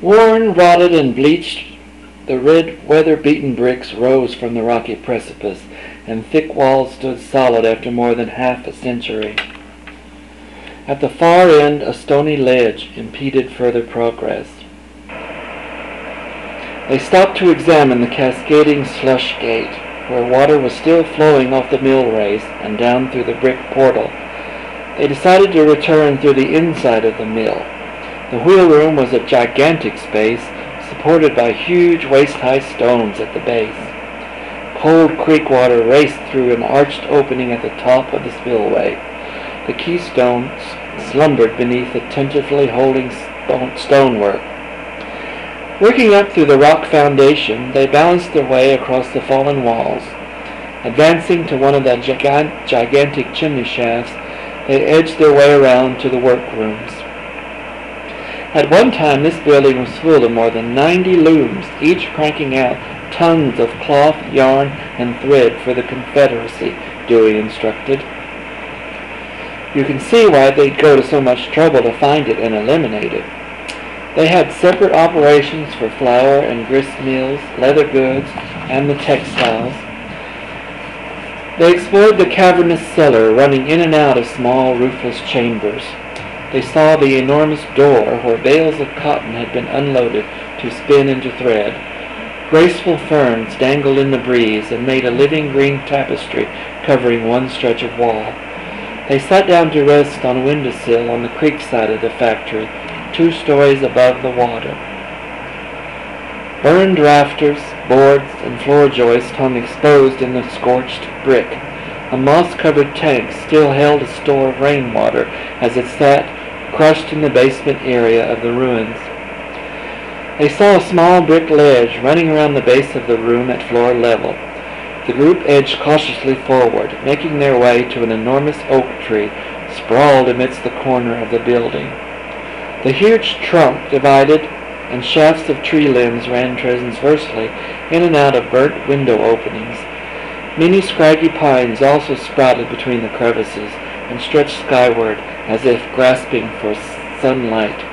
Worn, rotted, and bleached, the red, weather-beaten bricks rose from the rocky precipice, and thick walls stood solid after more than half a century. At the far end, a stony ledge impeded further progress. They stopped to examine the cascading slush gate, where water was still flowing off the mill race and down through the brick portal. They decided to return through the inside of the mill. The wheel room was a gigantic space, supported by huge waist-high stones at the base. Cold creek water raced through an arched opening at the top of the spillway. The keystones slumbered beneath the tentatively holding stonework. Working up through the rock foundation, they balanced their way across the fallen walls. Advancing to one of the gigantic chimney shafts, they edged their way around to the workrooms. At one time, this building was full of more than 90 looms, each cranking out tons of cloth, yarn, and thread for the Confederacy, Dewey instructed. You can see why they'd go to so much trouble to find it and eliminate it. They had separate operations for flour and grist mills, leather goods, and the textiles. They explored the cavernous cellar, running in and out of small roofless chambers. They saw the enormous door where bales of cotton had been unloaded to spin into thread. Graceful ferns dangled in the breeze and made a living green tapestry covering one stretch of wall. They sat down to rest on a windowsill on the creek side of the factory, 2 stories above the water. Burned rafters, boards, and floor joists hung exposed in the scorched brick. A moss-covered tank still held a store of rainwater as it sat crushed in the basement area of the ruins. They saw a small brick ledge running around the base of the room at floor level. The group edged cautiously forward, making their way to an enormous oak tree sprawled amidst the corner of the building. The huge trunk divided, and shafts of tree limbs ran transversely in and out of burnt window openings. Many scraggy pines also sprouted between the crevices and stretched skyward as if grasping for sunlight.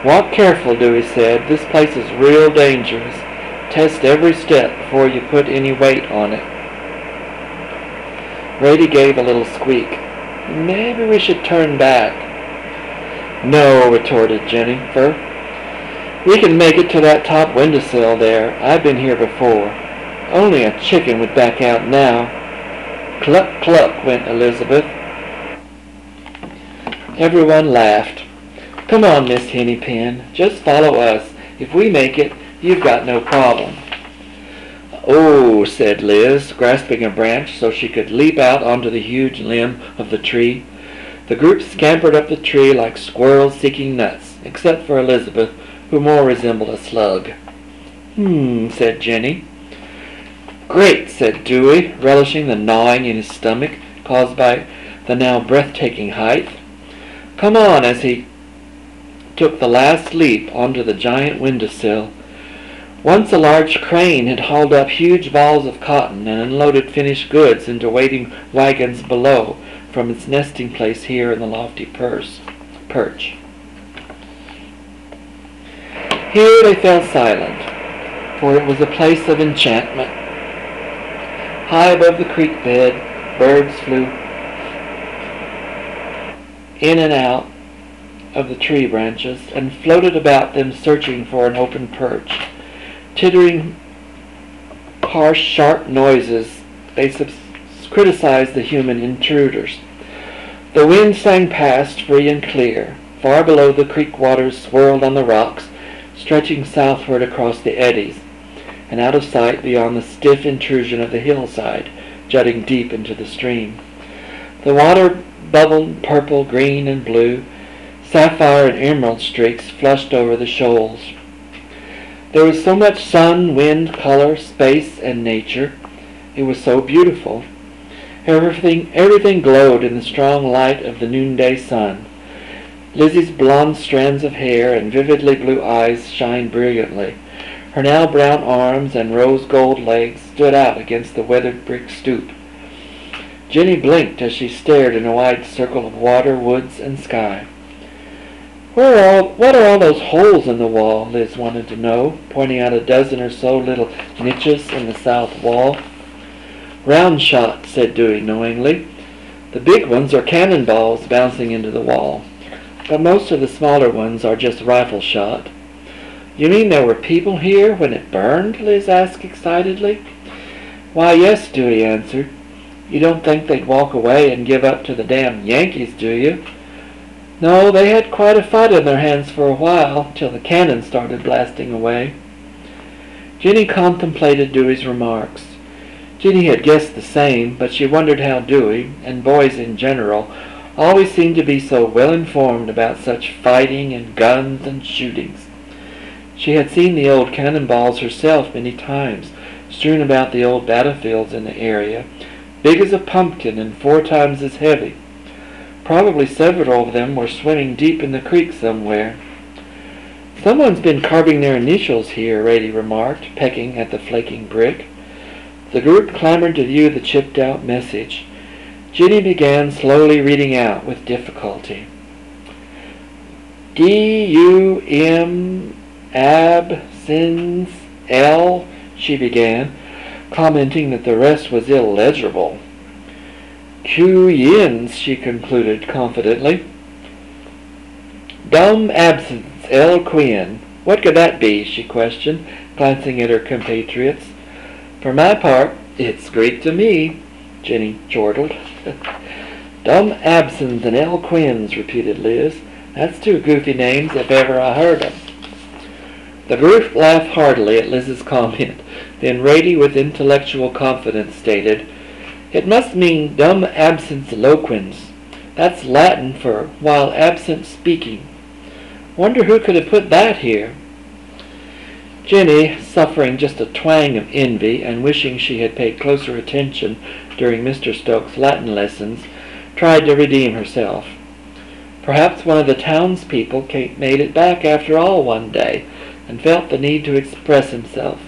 "Walk careful," Dewey said. "This place is real dangerous. Test every step before you put any weight on it." Brady gave a little squeak. "Maybe we should turn back." "No," retorted Jennifer. "We can make it to that top windowsill there. I've been here before. Only a chicken would back out now." "Cluck, cluck," went Elizabeth. Everyone laughed. "Come on, Miss Hennypen. Just follow us. If we make it, you've got no problem." "Oh," said Liz, grasping a branch so she could leap out onto the huge limb of the tree. The group scampered up the tree like squirrels seeking nuts, except for Elizabeth, who more resembled a slug. Said Jenny. "Great," said Dewey, relishing the gnawing in his stomach caused by the now breathtaking height. "Come on," as he took the last leap onto the giant windowsill. Once a large crane had hauled up huge balls of cotton and unloaded finished goods into waiting wagons below from its nesting place here in the lofty perch. Here they fell silent, for it was a place of enchantment. High above the creek bed, birds flew in and out of the tree branches and floated about them searching for an open perch. Tittering harsh, sharp noises, they criticized the human intruders. The wind sang past, free and clear. Far below, the creek waters swirled on the rocks, stretching southward across the eddies, and out of sight beyond the stiff intrusion of the hillside, jutting deep into the stream. The water bubbled purple, green, and blue. Sapphire and emerald streaks flushed over the shoals. There was so much sun, wind, color, space, and nature. It was so beautiful. Everything glowed in the strong light of the noonday sun. Lizzy's blonde strands of hair and vividly blue eyes shined brilliantly. Her now brown arms and rose gold legs stood out against the weathered brick stoop. Jenny blinked as she stared in a wide circle of water, woods, and sky. What are all those holes in the wall? Liz wanted to know, pointing out a dozen or so little niches in the south wall. Round shot, said Dewey knowingly. The big ones are cannonballs bouncing into the wall, but most of the smaller ones are just rifle shot. You mean there were people here when it burned? Liz asked excitedly. Why, yes, Dewey answered. You don't think they'd walk away and give up to the damn Yankees, do you? No, they had quite a fight on their hands for a while, till the cannon started blasting away. Jenny contemplated Dewey's remarks. Jenny had guessed the same, but she wondered how Dewey, and boys in general, always seemed to be so well informed about such fighting and guns and shootings. She had seen the old cannonballs herself many times, strewn about the old battlefields in the area, big as a pumpkin and 4 times as heavy. Probably several of them were swimming deep in the creek somewhere. Someone's been carving their initials here, Rady remarked, pecking at the flaking brick. The group clamored to view the chipped-out message. Jenny began slowly reading out with difficulty. DUM ABSENS L, she began, commenting that the rest was illegible. Q-yins, she concluded confidently. DUM ABSENS LOQUENS. What could that be? She questioned, glancing at her compatriots. For my part, it's Greek to me, Jenny chortled. DUM ABSENS and LOQUENS, repeated Liz. That's 2 goofy names if ever I heard 'em. The group laughed heartily at Liz's comment. Then Rady, with intellectual confidence, stated, It must mean DUM ABSENS LOQUENS. That's Latin for while absent speaking. Wonder who could have put that here. Jenny, suffering just a twang of envy and wishing she had paid closer attention during Mr. Stokes' Latin lessons, tried to redeem herself. Perhaps one of the townspeople made it back after all one day and felt the need to express himself.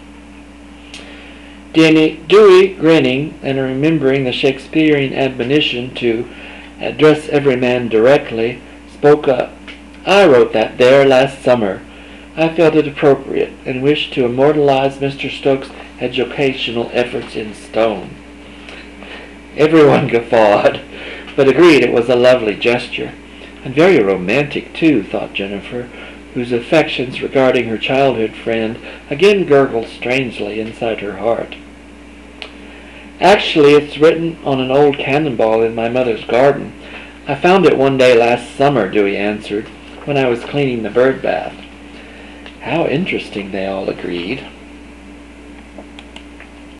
Dewey, grinning and remembering the Shakespearean admonition to address every man directly, spoke up. I wrote that there last summer. I felt it appropriate and wished to immortalize Mr. Stokes' educational efforts in stone. Everyone guffawed, but agreed it was a lovely gesture, and very romantic too, thought Jennifer, whose affections regarding her childhood friend again gurgled strangely inside her heart. Actually, it's written on an old cannonball in my mother's garden. I found it one day last summer, Dewey answered, when I was cleaning the bird bath. How interesting, they all agreed.